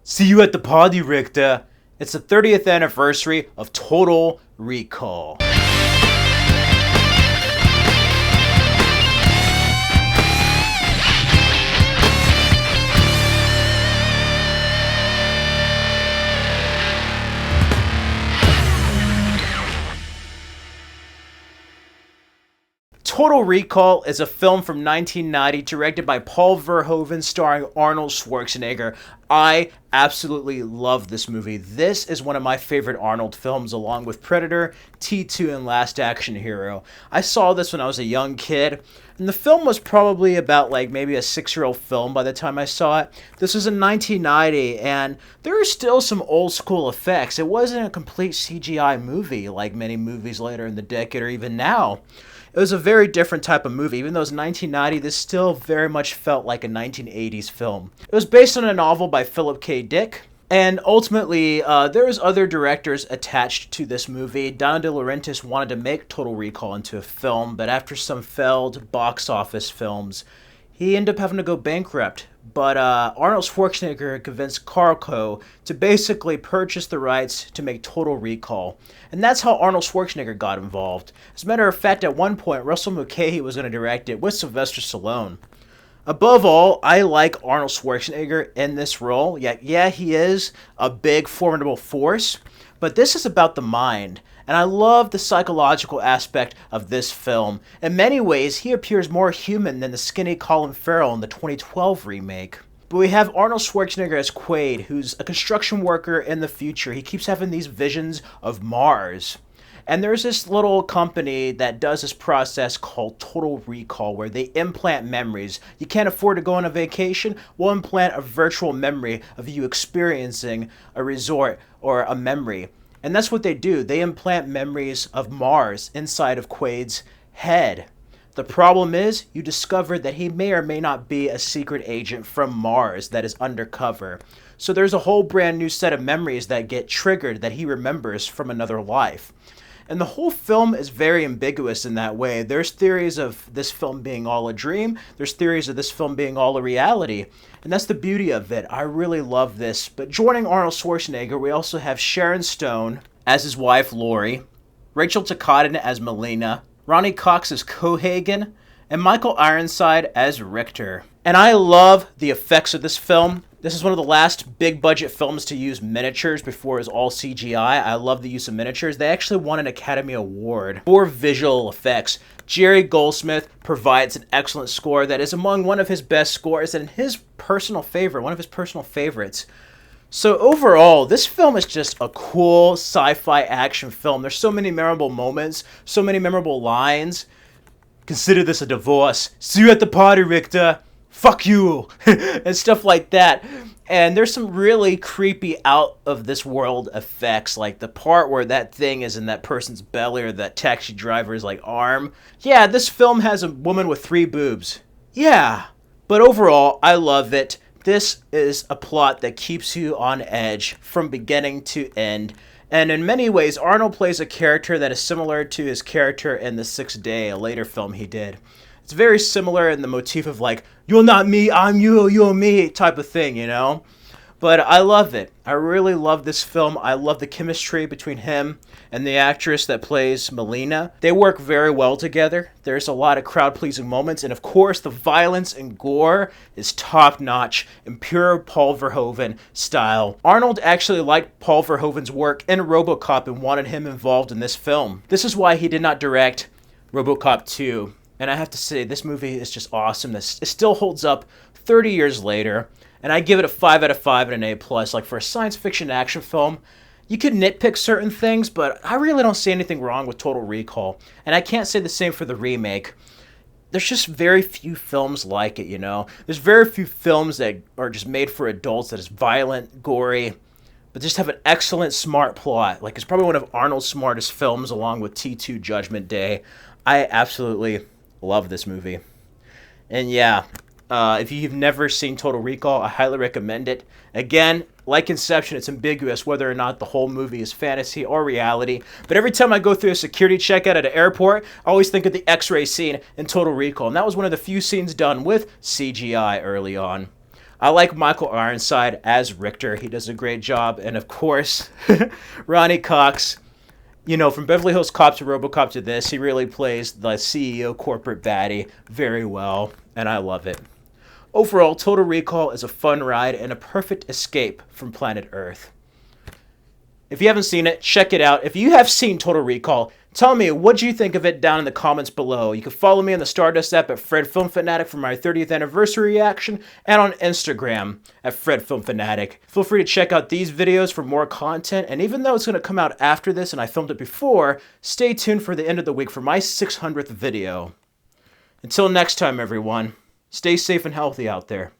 See you at the party, Richter. It's the 30th anniversary of Total Recall. Total Recall is a film from 1990 directed by Paul Verhoeven starring Arnold Schwarzenegger. I absolutely love this movie. This is one of my favorite Arnold films along with Predator, T2, and Last Action Hero. I saw this when I was a young kid, and the film was probably about maybe a 6-year-old film by the time I saw it. This was in 1990, and there are still some old school effects. It wasn't a complete CGI movie like many movies later in the decade or even now. It was a very different type of movie. Even though it was 1990, this still very much felt like a 1980s film. It was based on a novel by Philip K. Dick, and ultimately, there was other directors attached to this movie. Donna De Laurentiis wanted to make Total Recall into a film, but after some failed box office films, he ended up having to go bankrupt. But Arnold Schwarzenegger convinced Carco to basically purchase the rights to make Total Recall. And that's how Arnold Schwarzenegger got involved. As a matter of fact, at one point, Russell Mulcahy was going to direct it with Sylvester Stallone. Above all, I like Arnold Schwarzenegger in this role. Yeah, he is a big, formidable force, but this is about the mind. And I love the psychological aspect of this film. In many ways, he appears more human than the skinny Colin Farrell in the 2012 remake. But we have Arnold Schwarzenegger as Quaid, who's a construction worker in the future. He keeps having these visions of Mars. And there's this little company that does this process called Total Recall, where they implant memories. You can't afford to go on a vacation? We'll implant a virtual memory of you experiencing a resort or a memory. And that's what they do. They implant memories of Mars inside of Quaid's head. The problem is, you discover that he may or may not be a secret agent from Mars that is undercover. So there's a whole brand new set of memories that get triggered that he remembers from another life. And the whole film is very ambiguous in that way. There's theories of this film being all a dream. There's theories of this film being all a reality. And that's the beauty of it. I really love this. But joining Arnold Schwarzenegger, we also have Sharon Stone as his wife, Lori, Rachel Ticotin as Melina, Ronnie Cox as Cohagen, and Michael Ironside as Richter. And I love the effects of this film. This is one of the last big budget films to use miniatures before it was all CGI. I love the use of miniatures. They actually won an Academy Award for visual effects. Jerry Goldsmith provides an excellent score that is among one of his best scores and his personal favorite, one of his personal favorites. So overall, this film is just a cool sci-fi action film. There's so many memorable moments, so many memorable lines. Consider this a divorce. See you at the party, Richter. Fuck you, and stuff like that. And there's some really creepy out of this world effects, like the part where that thing is in that person's belly or that taxi driver's arm. Yeah, this film has a woman with 3 boobs. Yeah, but overall, I love it. This is a plot that keeps you on edge from beginning to end. And in many ways, Arnold plays a character that is similar to his character in The Sixth Day, a later film he did. It's very similar in the motif of you're not me, I'm you, you're me type of thing, you know? But I love it. I really love this film. I love the chemistry between him and the actress that plays Melina. They work very well together. There's a lot of crowd-pleasing moments. And of course, the violence and gore is top-notch in pure Paul Verhoeven style. Arnold actually liked Paul Verhoeven's work in RoboCop and wanted him involved in this film. This is why he did not direct RoboCop 2. And I have to say, this movie is just awesome. It still holds up 30 years later. And I give it a 5 out of 5 and an A+. For a science fiction action film, you could nitpick certain things, but I really don't see anything wrong with Total Recall. And I can't say the same for the remake. There's just very few films like it, you know? There's very few films that are just made for adults that is violent, gory, but just have an excellent, smart plot. It's probably one of Arnold's smartest films along with T2 Judgment Day. I absolutely love this movie. And yeah, if you've never seen Total Recall, I highly recommend it. Again, like Inception, it's ambiguous whether or not the whole movie is fantasy or reality. But every time I go through a security checkout at an airport, I always think of the X-ray scene in Total Recall. And that was one of the few scenes done with CGI early on. I like Michael Ironside as Richter. He does a great job. And of course, Ronnie Cox, you know, from Beverly Hills Cop to RoboCop to this, he really plays the CEO corporate baddie very well, and I love it. Overall, Total Recall is a fun ride and a perfect escape from planet Earth. If you haven't seen it, check it out. If you have seen Total Recall, tell me what you think of it down in the comments below. You can follow me on the Stardust app at Fred Film Fanatic for my 30th anniversary reaction, and on Instagram at Fred Film Fanatic. Feel free to check out these videos for more content, and even though it's going to come out after this and I filmed it before, stay tuned for the end of the week for my 600th video. Until next time, everyone, stay safe and healthy out there.